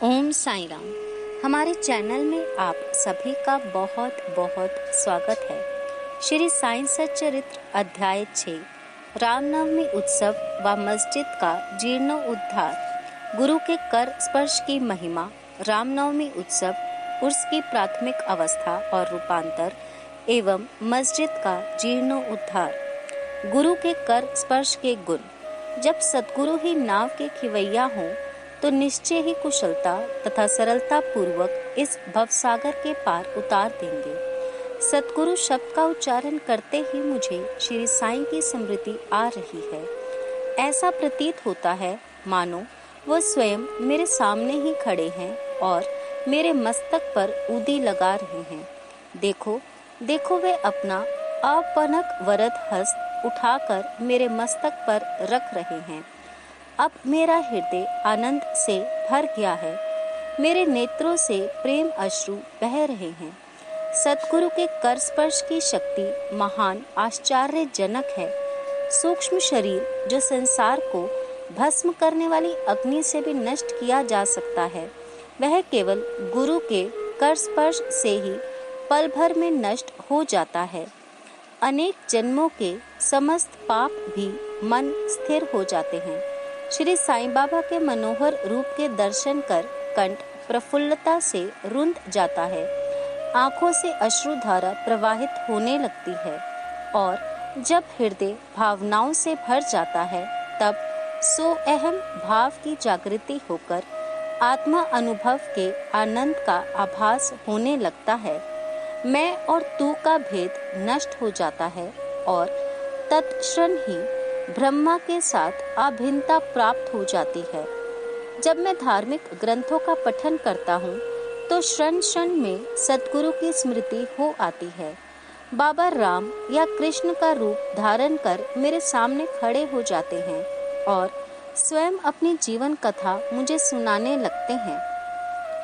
ओम साईं राम। हमारे चैनल में आप सभी का बहुत बहुत स्वागत है। श्री साईं सच्चरित्र अध्याय 6 रामनवमी उत्सव व मस्जिद का जीर्णोद्धार। गुरु के कर स्पर्श की महिमा। रामनवमी उत्सव उर्स की प्राथमिक अवस्था और रूपांतर एवं मस्जिद का जीर्णोद्धार। गुरु के कर स्पर्श के गुण। जब सतगुरु ही नाव के खिवैया हों तो निश्चय ही कुशलता तथा सरलता पूर्वक इस भवसागर के पार उतार देंगे। सतगुरु शब्द का उच्चारण करते ही मुझे श्री साईं की स्मृति आ रही है। ऐसा प्रतीत होता है मानो वह स्वयं मेरे सामने ही खड़े हैं और मेरे मस्तक पर ऊदी लगा रहे हैं। देखो देखो, वे अपना अपनक वरद हस्त उठाकर मेरे मस्तक पर रख रहे हैं। अब मेरा हृदय आनंद से भर गया है। मेरे नेत्रों से प्रेम अश्रु बह रहे हैं। सतगुरु के कर स्पर्श की शक्ति महान आश्चर्यजनक है। सूक्ष्म शरीर जो संसार को भस्म करने वाली अग्नि से भी नष्ट किया जा सकता है, वह केवल गुरु के कर स्पर्श से ही पल भर में नष्ट हो जाता है। अनेक जन्मों के समस्त पाप भी मन स्थिर हो जाते हैं। श्री साईं बाबा के मनोहर रूप के दर्शन कर कंठ प्रफुल्लता से रुंध जाता है। आंखों से अश्रुधारा प्रवाहित होने लगती है और जब हृदय भावनाओं से भर जाता है तब सो अहम भाव की जागृति होकर आत्मा अनुभव के आनंद का आभास होने लगता है। मैं और तू का भेद नष्ट हो जाता है और तत्क्षण ही ब्रह्मा के साथ अभिन्नता प्राप्त हो जाती है। जब मैं धार्मिक ग्रंथों का पठन करता हूँ तो क्षण क्षण में सतगुरु की स्मृति हो आती है। बाबा राम या कृष्ण का रूप धारण कर मेरे सामने खड़े हो जाते हैं और स्वयं अपनी जीवन कथा मुझे सुनाने लगते हैं।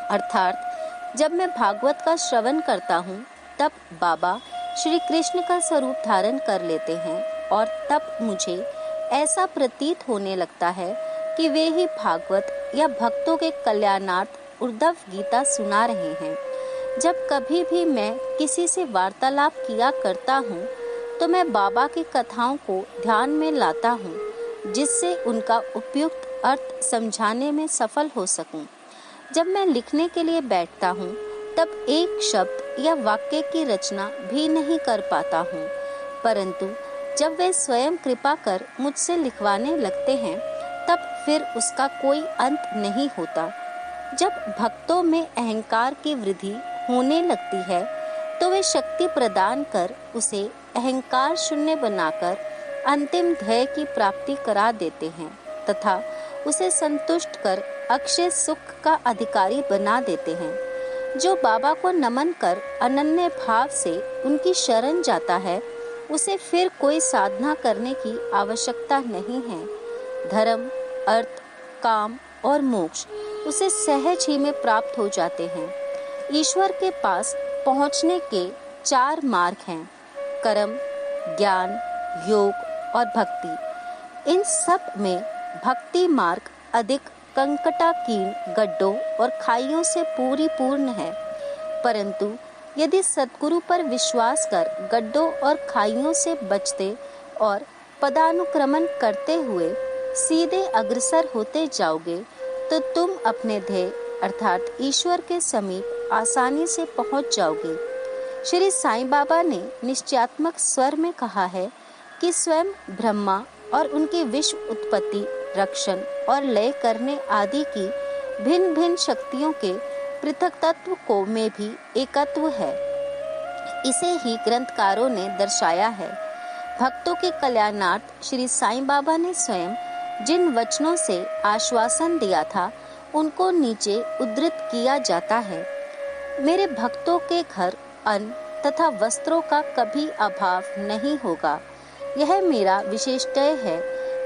अर्थात जब मैं भागवत का श्रवण करता हूँ तब बाबा श्री कृष्ण का स्वरूप धारण कर लेते हैं और तब मुझे ऐसा प्रतीत होने लगता है कि वे ही भागवत या भक्तों के कल्याणार्थ उद्धव गीता सुना रहे हैं। जब कभी भी मैं किसी से वार्तालाप किया करता हूँ तो मैं बाबा की कथाओं को ध्यान में लाता हूँ, जिससे उनका उपयुक्त अर्थ समझाने में सफल हो सकूं। जब मैं लिखने के लिए बैठता हूँ तब एक शब्द या वाक्य की रचना भी नहीं कर पाता हूँ, परंतु जब वे स्वयं कृपा कर मुझसे लिखवाने लगते हैं तब फिर उसका कोई अंत नहीं होता। जब भक्तों में अहंकार की वृद्धि होने लगती है तो वे शक्ति प्रदान कर उसे अहंकार शून्य बनाकर अंतिम ध्येय की प्राप्ति करा देते हैं तथा उसे संतुष्ट कर अक्षय सुख का अधिकारी बना देते हैं। जो बाबा को नमन कर अनन्य भाव से उनकी शरण जाता है उसे फिर कोई साधना करने की आवश्यकता नहीं है। धर्म, अर्थ, काम और मोक्ष उसे सहज ही में प्राप्त हो जाते हैं। ईश्वर के पास पहुंचने के 4 मार्ग हैं: कर्म, ज्ञान, योग और भक्ति। इन सब में भक्ति मार्ग अधिक कंकटाकीर्ण गड्ढों और खाइयों से पूर्ण है, परंतु यदि सतगुरु पर विश्वास कर गड्ढों और खाइयों से बचते और पदानुक्रमण करते हुए सीधे अग्रसर होते जाओगे तो तुम अपने ध्येय अर्थात ईश्वर के समीप आसानी से पहुंच जाओगे। श्री साईं बाबा ने निश्चयात्मक स्वर में कहा है कि स्वयं ब्रह्मा और उनकी विश्व उत्पत्ति, रक्षण और लय करने आदि की भिन्न भिन्न शक्तियों के पृथक तत्व को में भी एकत्व है। इसे ही ग्रंथकारों ने दर्शाया है। भक्तों के कल्याणार्थ श्री साईं बाबा ने स्वयं जिन वचनों से आश्वासन दिया था उनको नीचे उद्धृत किया जाता है। मेरे भक्तों के घर अन्न तथा वस्त्रों का कभी अभाव नहीं होगा। यह मेरा विशेषतय है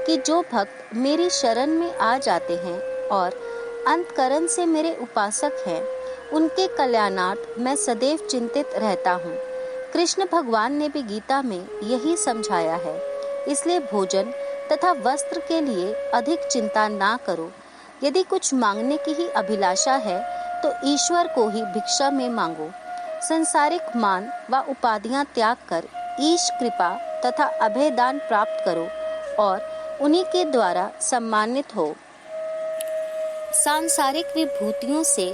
कि जो भक्त मेरी शरण में आ जाते हैं और अंतकरण से मेरे उपासक हैं, उनके कल्याणार्थ मैं सदैव चिंतित रहता हूँ। कृष्ण भगवान ने भी गीता में यही समझाया है। इसलिए भोजन तथा वस्त्र के लिए अधिक चिंता ना करो। यदि कुछ मांगने की ही अभिलाषा है तो ईश्वर को ही भिक्षा में मांगो। संसारिक मान व उपाधियां त्याग कर ईश कृपा तथा अभय दान प्राप्त करो और उन्हीं के द्वारा सम्मानित हो। सांसारिक विभूतियों से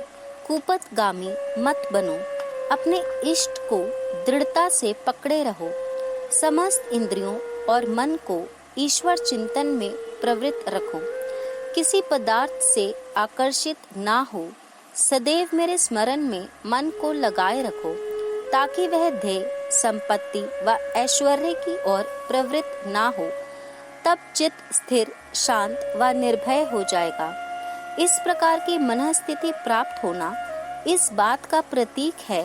कुपथगामी मत बनो। अपने इष्ट को दृढ़ता से पकड़े रहो। समस्त इंद्रियों और मन को ईश्वर चिंतन में प्रवृत्त रखो। किसी पदार्थ से आकर्षित ना हो। सदैव मेरे स्मरण में मन को लगाए रखो ताकि वह ध्येय संपत्ति व ऐश्वर्य की ओर प्रवृत्त ना हो। तब चित्त स्थिर, शांत व निर्भय हो जाएगा। इस प्रकार की मनःस्थिति प्राप्त होना इस बात का प्रतीक है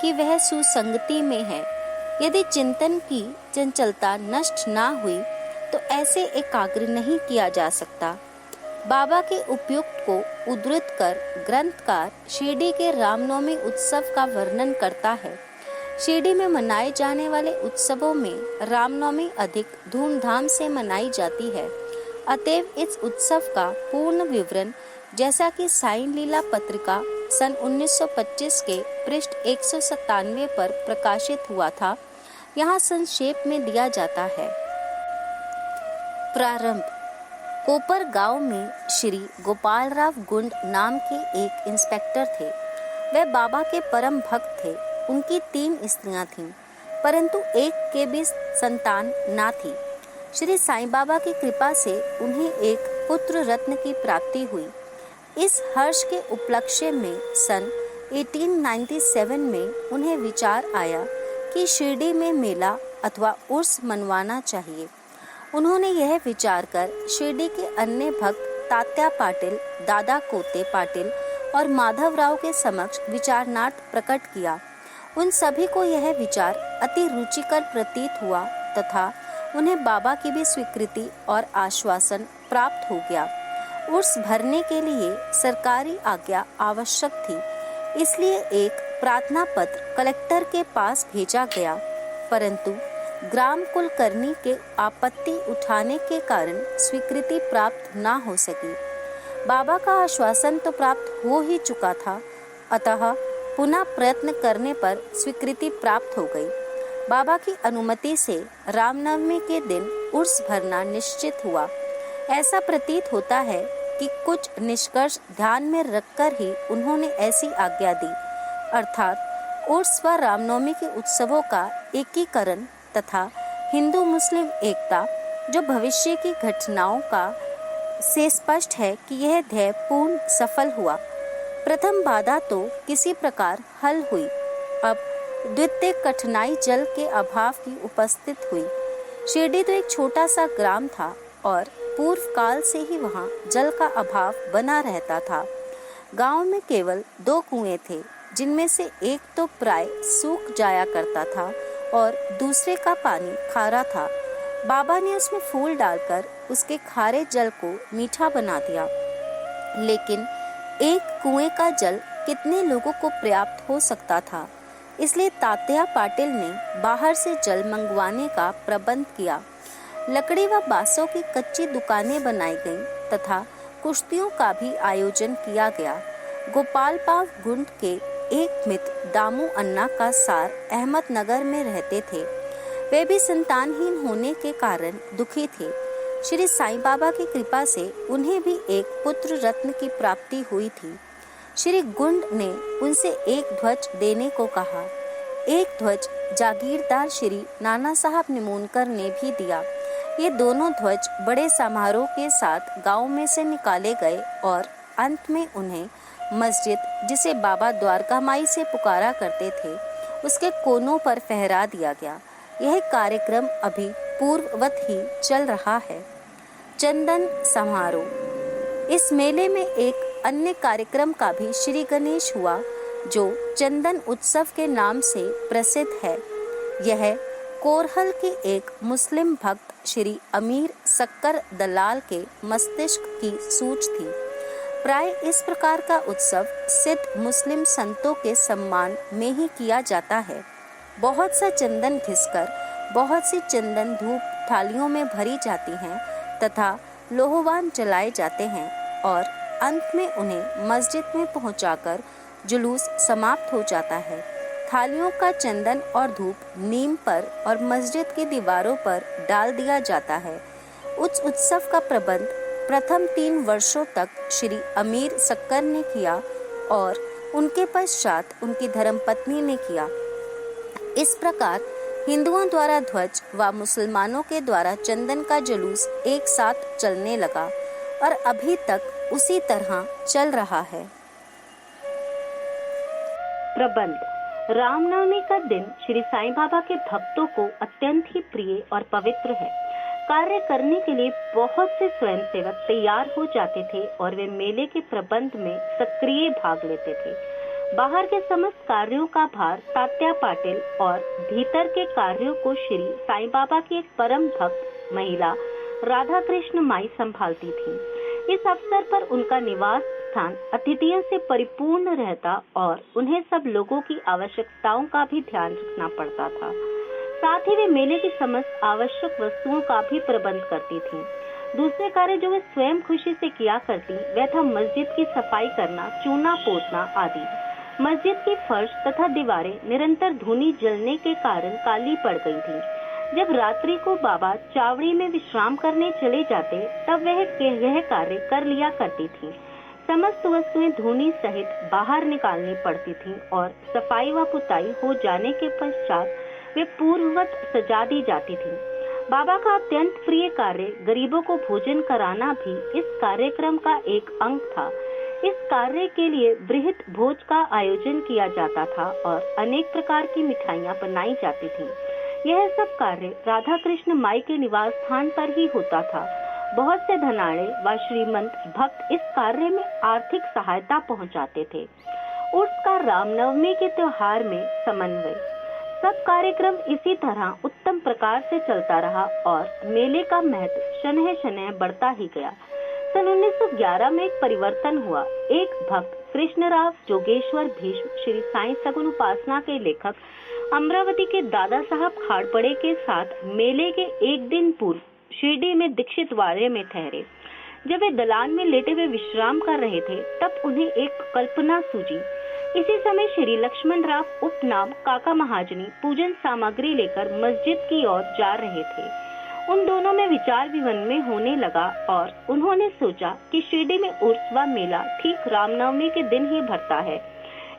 कि वह सुसंगति में है। यदि चिंतन की चंचलता नष्ट ना हुई तो ऐसे एकाग्र नहीं किया जा सकता। बाबा के उपयुक्त को उद्धृत कर ग्रंथकार शिरडी के रामनवमी उत्सव का वर्णन करता है। शिरडी में मनाए जाने वाले उत्सवों में रामनवमी अधिक धूमधाम से मनाई जाती है। अतएव इस उत्सव का पूर्ण विवरण जैसा कि साईं लीला पत्रिका सन 1925 के पृष्ठ 197 पर प्रकाशित हुआ था, यहाँ संक्षेप में दिया जाता है। प्रारंभ। कोपर गांव में श्री गोपालराव गुंड नाम के एक इंस्पेक्टर थे। वे बाबा के परम भक्त थे। उनकी 3 स्त्रियां थीं, परंतु एक के भी संतान ना थी। श्री साईं बाबा की कृपा से उन्हें एक पुत्र रत्न की प्राप्ति हुई। इस हर्ष के उपलक्ष्य में सन 1897 में उन्हें विचार आया कि शिरडी में मेला अथवा उर्स मनवाना चाहिए। उन्होंने यह विचार कर शिरडी के अन्य भक्त तात्या पाटिल, दादा कोते पाटिल और माधवराव के समक्ष विचारनाट प्रकट किया। उन सभी को यह विचार अति रुचिकर प्रतीत हुआ तथा उन्हें बाबा की भी स्वीकृति और आश्वासन प्राप्त हो गया। उर्स भरने के लिए सरकारी आज्ञा आवश्यक थी, इसलिए एक प्रार्थना पत्र कलेक्टर के पास भेजा गया, परंतु ग्राम कुलकर्णी के आपत्ति उठाने के कारण स्वीकृति प्राप्त ना हो सकी। बाबा का आश्वासन तो प्राप्त हो ही चुका था, अतः पुनः प्रयत्न करने पर स्वीकृति प्राप्त हो गई। बाबा की अनुमति से रामनवमी के दिन उर्स भरना निश्चित हुआ। ऐसा प्रतीत होता है कि कुछ निष्कर्ष ध्यान में रखकर ही उन्होंने ऐसी आज्ञा दी, अर्थात उर्स व रामनवमी के उत्सवों का एकीकरण तथा हिंदू मुस्लिम एकता, जो भविष्य की घटनाओं का से स्पष्ट है कि यह ध्येय पूर्ण सफल हुआ। प्रथम बाधा तो किसी प्रकार हल हुई। अब द्वितीय कठिनाई जल के अभाव की उपस्थित हुई। शिरडी तो एक छोटा सा ग्राम था और पूर्व काल से ही वहाँ जल का अभाव बना रहता था। गांव में केवल 2 कुएं थे, जिनमें से एक तो प्राय सूख जाया करता था और दूसरे का पानी खारा था। बाबा ने उसमें फूल डालकर उसके खारे जल को मीठा बना दिया, लेकिन एक कुएं का जल कितने लोगों को पर्याप्त हो सकता था। इसलिए तात्या पाटिल ने बाहर से जल मंगवाने का प्रबंध किया। लकड़ी व बांसों की कच्ची दुकानें बनाई गईं तथा कुश्तियों का भी आयोजन किया गया। गोपालपाव गुंड के एक मित्र दामू अन्ना का सार अहमदनगर में रहते थे। वे भी संतानहीन होने के कारण दुखी थे। श्री साईं बाबा की कृपा से उन्हें भी एक पुत्र रत्न की प्राप्ति हुई थी। श्री गुंड ने उनसे एक ध्वज देने को कहा। एक ध्वज जागीरदार श्री नाना साहब निमोनकर ने भी दिया। ये दोनों ध्वज बड़े समारोह के साथ गांव में से निकाले गए और अंत में उन्हें मस्जिद, जिसे बाबा द्वारका माई से पुकारा करते थे, उसके कोनों पर फहरा दिया गया। यह कार्यक्रम अभी पूर्ववत ही चल रहा है। चंदन समारोह। इस मेले में एक अन्य कार्यक्रम का भी श्री गणेश हुआ, जो चंदन उत्सव के नाम से प्रसिद्ध है। यह कोरहल के एक मुस्लिम भक्त श्री अमीर सक्कर दलाल के मस्तिष्क की सूझ थी। प्राय इस प्रकार का उत्सव सिद्ध मुस्लिम संतों के सम्मान में ही किया जाता है। बहुत सा चंदन घिसकर बहुत सी चंदन धूप थालियों में भरी जाती हैं तथा लोहवान जलाए जाते हैं और अंत में उन्हें मस्जिद में पहुंचाकर जुलूस समाप्त हो जाता है। थालियों का चंदन और धूप नीम पर और मस्जिद की दीवारों पर डाल दिया जाता है। उस उत्सव का प्रबंध प्रथम 3 वर्षों तक श्री अमीर सक्कर ने किया और उनके पश्चात उनकी धर्मपत्नी ने किया। इस प्रकार हिंदुओं द्वारा ध्वज व मुसलमानों के द्वारा चंदन का जुलूस एक साथ चलने लगा और अभी तक उसी तरह चल रहा है। प्रबंध। रामनवमी का दिन श्री साईं बाबा के भक्तों को अत्यंत ही प्रिय और पवित्र है। कार्य करने के लिए बहुत से स्वयंसेवक तैयार हो जाते थे और वे मेले के प्रबंध में सक्रिय भाग लेते थे। बाहर के समस्त कार्यों का भार तात्या पाटिल और भीतर के कार्यों को श्री साईं बाबा की एक परम भक्त महिला राधा कृष्ण माई संभालती थी। इस अवसर पर उनका निवास स्थान अतिथियों से परिपूर्ण रहता और उन्हें सब लोगों की आवश्यकताओं का भी ध्यान रखना पड़ता था। साथ ही वे मेले की समस्त आवश्यक वस्तुओं का भी प्रबंध करती थीं। दूसरे कार्य जो वे स्वयं खुशी से किया करती वह था मस्जिद की सफाई करना, चूना पोतना आदि। मस्जिद की फर्श तथा दीवारें निरंतर धूनी जलने के कारण काली पड़ गई थीं। जब रात्रि को बाबा चावड़ी में विश्राम करने चले जाते तब वह यह कार्य कर लिया करती थीं। समस्त वस्तुएं धूनी सहित बाहर निकालनी पड़ती थीं और सफाई व पुताई हो जाने के पश्चात वे पूर्ववत सजा दी जाती थीं। बाबा का अत्यंत प्रिय कार्य गरीबों को भोजन कराना भी इस कार्यक्रम का एक अंग था। इस कार्य के लिए बृहत भोज का आयोजन किया जाता था और अनेक प्रकार की मिठाइयां बनाई जाती थीं। यह सब कार्य राधा कृष्ण माई के निवास स्थान पर ही होता था। बहुत से धनाढ़े व श्रीमंत भक्त इस कार्य में आर्थिक सहायता पहुंचाते थे। उर्स का रामनवमी के त्योहार में समन्वय। सब कार्यक्रम इसी तरह उत्तम प्रकार से चलता रहा और मेले का महत्व शनह शनह बढ़ता ही गया। सन 1911 में एक परिवर्तन हुआ। एक भक्त कृष्णराव जोगेश्वर भीष्म श्री साईं सगुन उपासना के लेखक अमरावती के दादा साहब खाड़पड़े के साथ मेले के एक दिन पूर्व शिरडी में दीक्षित वाड़े में ठहरे। जब वे दलान में लेटे हुए विश्राम कर रहे थे तब उन्हें एक कल्पना सूझी। इसी समय श्री लक्ष्मण राव उपनाम काका महाजनी पूजन सामग्री लेकर मस्जिद की ओर जा रहे थे। उन दोनों में विचार विनिमय होने लगा और उन्होंने सोचा कि शिरडी में उर्स व मेला ठीक रामनवमी के दिन ही भरता है।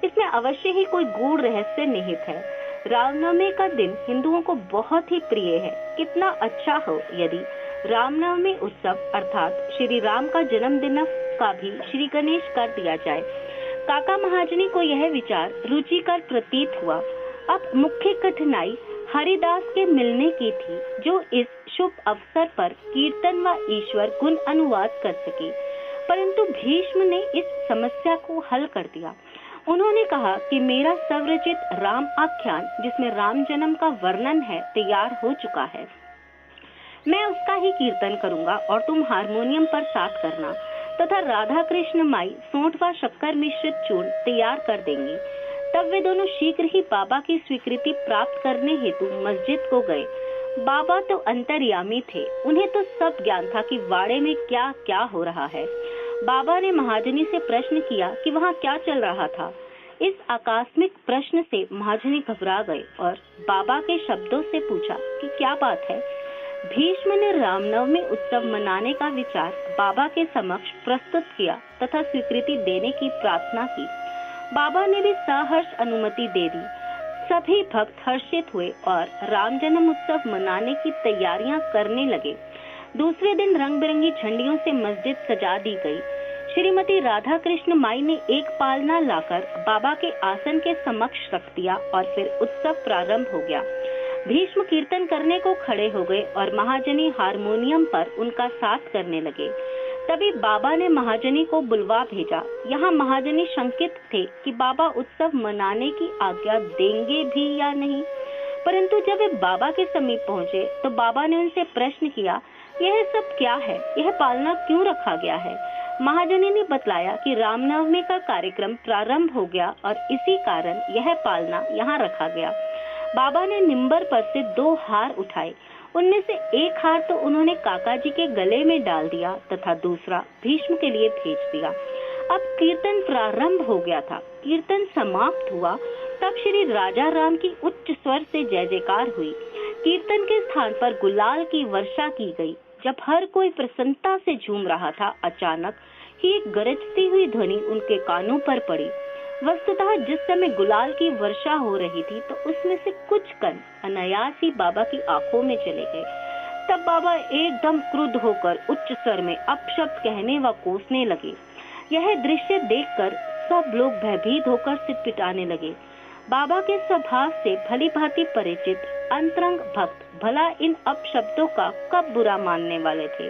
इसमें अवश्य ही कोई गूढ़ रहस्य निहित है। रामनवमी का दिन हिंदुओं को बहुत ही प्रिय है। कितना अच्छा हो यदि रामनवमी उत्सव अर्थात श्री राम का जन्मदिन का भी श्री गणेश कर दिया जाए। काका महाजनी को यह विचार रुचिकर प्रतीत हुआ। अब मुख्य कठिनाई हरिदास के मिलने की थी जो इस शुभ अवसर पर कीर्तन व ईश्वर गुण अनुवाद कर सके, परंतु भीष्म ने इस समस्या को हल कर दिया। उन्होंने कहा कि मेरा स्वरचित राम आख्यान जिसमें राम जन्म का वर्णन है तैयार हो चुका है। मैं उसका ही कीर्तन करूंगा और तुम हारमोनियम पर साथ करना तथा राधा कृष्ण माई सोंठ व शक्कर मिश्रित चूर्ण तैयार कर देंगी। तब वे दोनों शीघ्र ही बाबा की स्वीकृति प्राप्त करने हेतु मस्जिद को गए। बाबा तो अंतर्यामी थे, उन्हें तो सब ज्ञान था कि वाड़े में क्या क्या हो रहा है। बाबा ने महाजनी से प्रश्न किया कि वहाँ क्या चल रहा था। इस आकस्मिक प्रश्न से महाजनी घबरा गए और बाबा के शब्दों से पूछा कि क्या बात है। भीष्म ने रामनवमी उत्सव मनाने का विचार बाबा के समक्ष प्रस्तुत किया तथा स्वीकृति देने की प्रार्थना की। बाबा ने भी सहर्ष अनुमति दे दी। सभी भक्त हर्षित हुए और राम जन्म उत्सव मनाने की तैयारियां करने लगे। दूसरे दिन रंग बिरंगी झंडियों से मस्जिद सजा दी गई। श्रीमती राधा कृष्ण माई ने एक पालना लाकर बाबा के आसन के समक्ष रख दिया और फिर उत्सव प्रारंभ हो गया। भीष्म कीर्तन करने को खड़े हो गए और महाजनी हारमोनियम पर उनका साथ करने लगे। तभी बाबा ने महाजनी को बुलवा भेजा। यहाँ महाजनी शंकित थे कि बाबा उत्सव मनाने की आज्ञा देंगे भी या नहीं, परंतु जब वे बाबा के समीप पहुँचे तो बाबा ने उनसे प्रश्न किया, यह सब क्या है, यह पालना क्यों रखा गया है। महाजनी ने बतलाया कि रामनवमी का कार्यक्रम प्रारंभ हो गया और इसी कारण यह पालना यहाँ रखा गया। बाबा ने निम्बर पर से 2 हार उठाए। उनमें से एक हार तो उन्होंने काका जी के गले में डाल दिया तथा दूसरा भीष्म के लिए भेज दिया। अब कीर्तन प्रारंभ हो गया था। कीर्तन समाप्त हुआ तब श्री राजा राम की उच्च स्वर से जय जयकार हुई। कीर्तन के स्थान पर गुलाल की वर्षा की गई। जब हर कोई प्रसन्नता से झूम रहा था, अचानक ही एक गरजती हुई ध्वनि उनके कानों पर पड़ी। वस्तुतः जिस समय गुलाल की वर्षा हो रही थी तो उसमें से कुछ कण अनायास ही बाबा की आंखों में चले गए। तब बाबा एकदम क्रुद्ध होकर उच्च स्वर में अपशब्द कहने व कोसने लगे। यह दृश्य देखकर सब लोग भयभीत होकर सिर पिटाने लगे। बाबा के स्वभाव से भली भांति परिचित अंतरंग भक्त भला इन अपशब्दों का कब बुरा मानने वाले थे।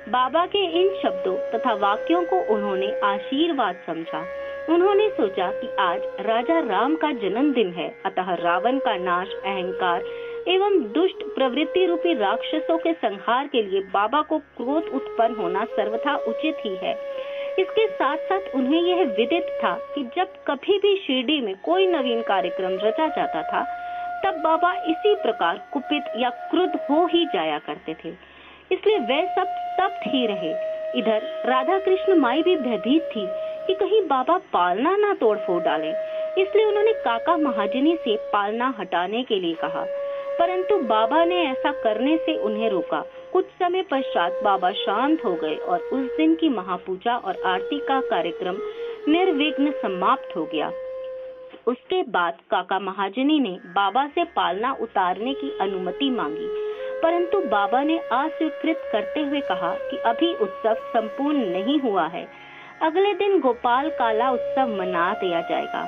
बाबा के इन शब्दों तथा वाक्यों को उन्होंने आशीर्वाद समझा। उन्होंने सोचा कि आज राजा राम का जन्मदिन है, अतः रावण का नाश, अहंकार एवं दुष्ट प्रवृत्ति रूपी राक्षसों के संहार के लिए बाबा को क्रोध उत्पन्न होना सर्वथा उचित ही है। इसके साथ साथ उन्हें यह विदित था कि जब कभी भी शिरडी में कोई नवीन कार्यक्रम रचा जाता था तब बाबा इसी प्रकार कुपित या क्रुद्ध हो ही जाया करते थे, इसलिए वे सब स्तब्ध ही रहे। इधर राधा कृष्ण माई भी भयभीत थी कि कहीं बाबा पालना ना तोड़ फोड़ डालें, इसलिए उन्होंने काका महाजनी से पालना हटाने के लिए कहा, परंतु बाबा ने ऐसा करने से उन्हें रोका। कुछ समय पश्चात बाबा शांत हो गए और उस दिन की महापूजा और आरती का कार्यक्रम निर्विघ्न समाप्त हो गया। उसके बाद काका महाजनी ने बाबा से पालना उतारने की अनुमति मांगी, परंतु बाबा ने अस्वीकृत करते हुए कहा कि अभी उत्सव संपूर्ण नहीं हुआ है, अगले दिन गोपाल काला उत्सव मना दिया जाएगा।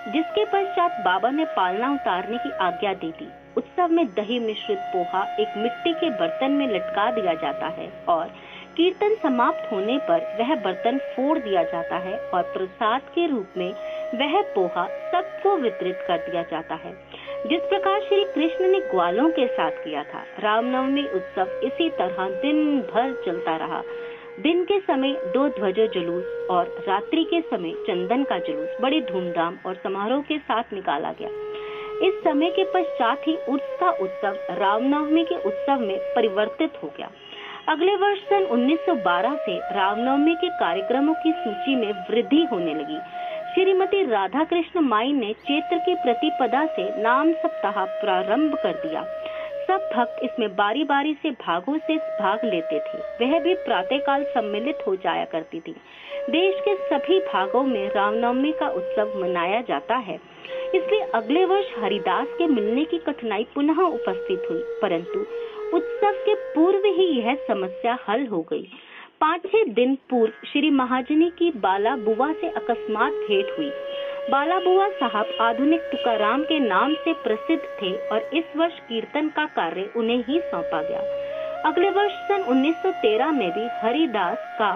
जिसके पश्चात बाबा ने पालना उतारने की आज्ञा दे दी। उत्सव में दही मिश्रित पोहा एक मिट्टी के बर्तन में लटका दिया जाता है और कीर्तन समाप्त होने पर वह बर्तन फोड़ दिया जाता है और प्रसाद के रूप में वह पोहा सबको वितरित कर दिया जाता है, जिस प्रकार श्री कृष्ण ने ग्वालों के साथ किया था। रामनवमी उत्सव इसी तरह दिन भर चलता रहा। दिन के समय 2 ध्वजों जुलूस और रात्रि के समय चंदन का जुलूस बड़ी धूमधाम और समारोह के साथ निकाला गया। इस समय के पश्चात ही उर्स का उत्सव रामनवमी के उत्सव में परिवर्तित हो गया। अगले वर्ष सन 1912 से रामनवमी के कार्यक्रमों की सूची में वृद्धि होने लगी। श्रीमती राधा कृष्ण माई ने चैत्र की प्रतिपदा से नाम सप्ताह प्रारंभ कर दिया। सब भक्त इसमें बारी बारी से भागों से भाग लेते थे। वह भी प्रातःकाल सम्मिलित हो जाया करती थी। देश के सभी भागों में रामनवमी का उत्सव मनाया जाता है, इसलिए अगले वर्ष हरिदास के मिलने की कठिनाई पुनः उपस्थित हुई, परंतु उत्सव के पूर्व ही यह समस्या हल हो गई। 5-6 दिन पूर्व श्री महाजनी की बाला बुआ से अकस्मात भेंट हुई। बाला बुआ साहब आधुनिक तुकाराम के नाम से प्रसिद्ध थे और इस वर्ष कीर्तन का कार्य उन्हें ही सौंपा गया। अगले वर्ष सन 1913 में भी हरिदास का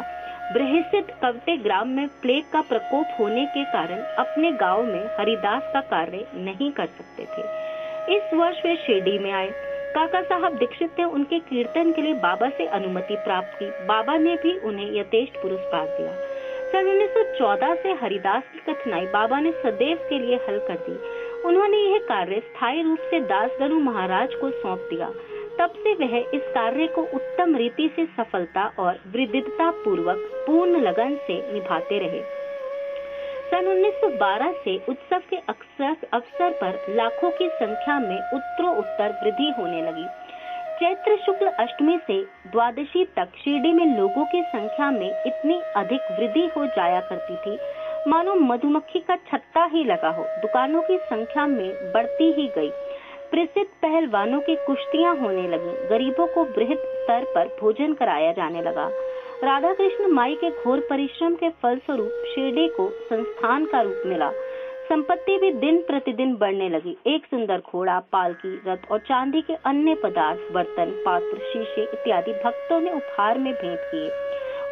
बृहस्पति कवटे ग्राम में प्लेग का प्रकोप होने के कारण अपने गांव में हरिदास का कार्य नहीं कर सकते थे। इस वर्ष वे शिरडी में आए। काका साहब दीक्षित ने उनके कीर्तन के लिए बाबा से अनुमति प्राप्त की। बाबा ने भी उन्हें यथेष्ट पुरस्कार दिया। सन 1914 से हरिदास की कठिनाई बाबा ने सदैव के लिए हल कर दी। उन्होंने यह कार्य स्थायी रूप से दासगणु महाराज को सौंप दिया। तब से वह इस कार्य को उत्तम रीति से सफलता और विविधता पूर्वक पूर्ण लगन से निभाते रहे। सन 1912 से उत्सव के अवसर पर लाखों की संख्या में उत्तरोत्तर वृद्धि होने लगी। चैत्र शुक्ल अष्टमी से द्वादशी तक शिरडी में लोगों की संख्या में इतनी अधिक वृद्धि हो जाया करती थी मानो मधुमक्खी का छत्ता ही लगा हो। दुकानों की संख्या में बढ़ती ही गई। प्रसिद्ध पहलवानों की कुश्तियां होने लगी। गरीबों को बृहद स्तर पर भोजन कराया जाने लगा। राधा कृष्ण माई के घोर परिश्रम के फलस्वरूप शिरडी को संस्थान का रूप मिला। संपत्ति भी दिन प्रतिदिन बढ़ने लगी। एक सुंदर घोड़ा, पालकी, रथ और चांदी के अन्य पदार्थ, बर्तन, पात्र, शीशे इत्यादि भक्तों ने उपहार में भेंट किए।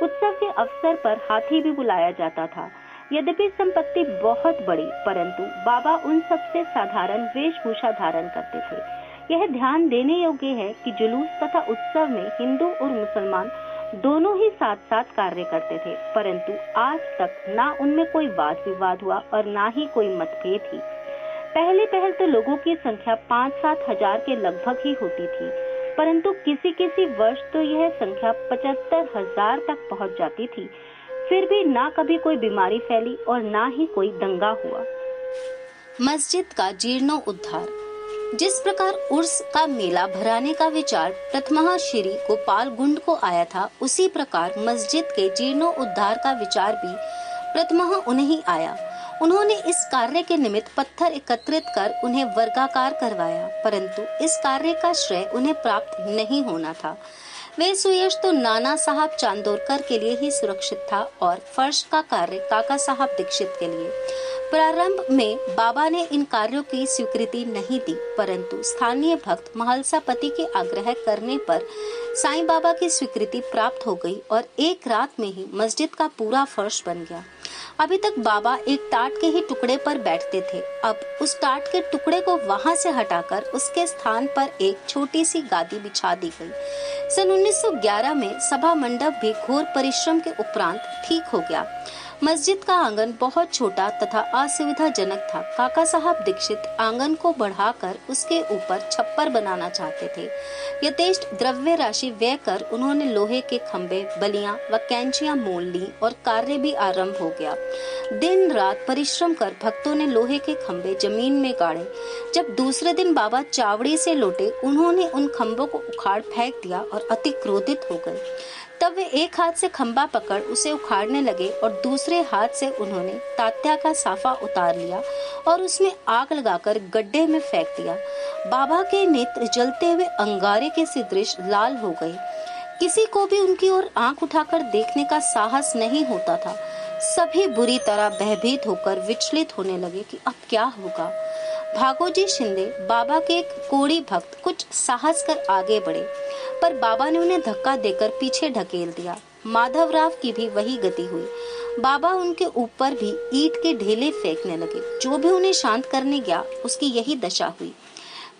उत्सव के अवसर पर हाथी भी बुलाया जाता था। यद्यपि संपत्ति बहुत बड़ी, परंतु बाबा उन सबसे साधारण वेशभूषा धारण करते थे। यह ध्यान देने योग्य है कि जुलूस तथा उत्सव में हिंदू और मुसलमान दोनों ही साथ साथ कार्य करते थे, परंतु आज तक ना उनमें कोई वाद विवाद हुआ और ना ही कोई मतभेद ही। पहले तो लोगों की संख्या 5-7 हजार के लगभग ही होती थी, परंतु किसी किसी वर्ष तो यह संख्या 75,000 तक पहुंच जाती थी। फिर भी ना कभी कोई बीमारी फैली और ना ही कोई दंगा हुआ। मस्जिद का जीर्णोद्धार। जिस प्रकार उर्स का मेला भराने का विचार प्रथमः श्री गोपाल गुंड को आया था, उसी प्रकार मस्जिद के जीर्णोद्धार का विचार भी प्रथमः उन्हें ही आया। उन्होंने इस कार्य के निमित्त पत्थर एकत्रित कर उन्हें वर्गाकार करवाया, परंतु इस कार्य का श्रेय उन्हें प्राप्त नहीं होना था। वे सुयश तो नाना साहब चांदोरकर के लिए ही सुरक्षित था और फर्श का कार्य काका साहब दीक्षित के लिए। प्रारंभ में बाबा ने इन कार्यों की स्वीकृति नहीं दी, परंतु स्थानीय भक्त महलसापति के आग्रह करने पर साईं बाबा की स्वीकृति प्राप्त हो गई और एक रात में ही मस्जिद का पूरा फर्श बन गया। अभी तक बाबा एक टाट के ही टुकड़े पर बैठते थे। अब उस टाट के टुकड़े को वहां से हटाकर उसके स्थान पर एक छोटी सी गादी बिछा दी गई। सन 1911 में सभा मंडप भी घोर परिश्रम के उपरांत ठीक हो गया। मस्जिद का आंगन बहुत छोटा तथा असुविधाजनक था। काका साहब दीक्षित आंगन को बढ़ाकर उसके ऊपर छप्पर बनाना चाहते थे। यथेष्ट द्रव्य राशि व्यय कर उन्होंने लोहे के खंभे, बलियां व कैंचियां मोल ली और कार्य भी आरंभ हो गया। दिन रात परिश्रम कर भक्तों ने लोहे के खंभे जमीन में गाड़े। जब दूसरे दिन बाबा चावड़ी से लौटे, उन्होंने उन खंभों को उखाड़ फेंक दिया और अति क्रोधित हो गए। तब वे एक हाथ से खंभा पकड़ उसे उखाड़ने लगे और दूसरे हाथ से उन्होंने तात्या का साफा उतार लिया और उसमें आग लगाकर गड्ढे में फेंक दिया। बाबा के नेत्र जलते हुए अंगारे के सदृश लाल हो गए। किसी को भी उनकी ओर आंख उठाकर देखने का साहस नहीं होता था। सभी बुरी तरह भयभीत होकर विचलित होने लगे कि अब क्या होगा। भागोजी शिंदे, बाबा के एक कोड़ी भक्त, कुछ साहस कर आगे बढ़े, पर बाबा ने उन्हें धक्का देकर पीछे ढकेल दिया। माधवराव की भी वही गति हुई। बाबा उनके ऊपर भी ईंट के ढेले फेंकने लगे। जो भी उन्हें शांत करने गया, उसकी यही दशा हुई।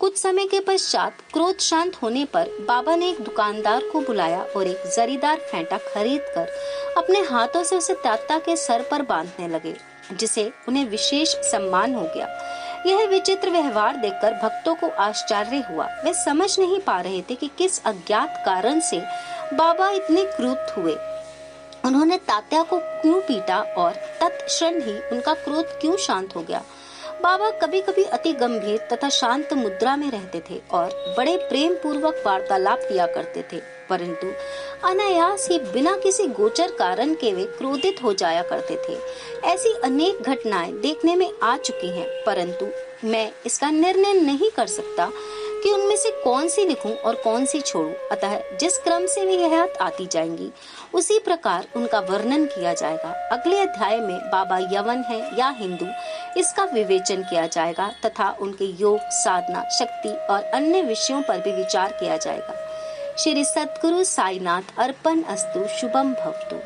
कुछ समय के पश्चात क्रोध शांत होने पर बाबा ने एक दुकानदार को बुलाया और एक जरीदार फेंटा खरीद कर अपने हाथों से उसे तात्या के सर पर बांधने लगे, जिसे उन्हें विशेष सम्मान हो गया। यह विचित्र व्यवहार देखकर भक्तों को आश्चर्य हुआ। वे समझ नहीं पा रहे थे कि किस अज्ञात कारण से बाबा इतने क्रुद्ध हुए। उन्होंने तात्या को क्यों पीटा और तत्क्षण ही उनका क्रोध क्यों शांत हो गया। बाबा कभी कभी अति गंभीर तथा शांत मुद्रा में रहते थे और बड़े प्रेम पूर्वक वार्तालाप किया करते थे, परंतु अनायास ही बिना किसी गोचर कारण के वे क्रोधित हो जाया करते थे। ऐसी अनेक घटनाएं देखने में आ चुकी हैं, परंतु मैं इसका निर्णय नहीं कर सकता कि उनमें से कौन सी लिखूं और कौन सी छोड़ूं। अतः जिस क्रम से वे यह आती जाएंगी, उसी प्रकार उनका वर्णन किया जाएगा। अगले अध्याय में बाबा यवन है या हिंदू, इसका विवेचन किया जाएगा तथा उनके योग, साधना, शक्ति और अन्य विषयों पर भी विचार किया जाएगा। श्री सद्गुरु साईनाथ अर्पण अस्तु। शुभम भवतु।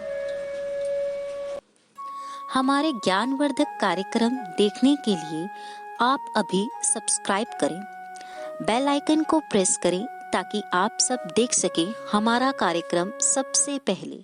हमारे ज्ञानवर्धक कार्यक्रम देखने के लिए आप अभी सब्सक्राइब करें, बेल आइकन को प्रेस करें ताकि आप सब देख सकें हमारा कार्यक्रम सबसे पहले।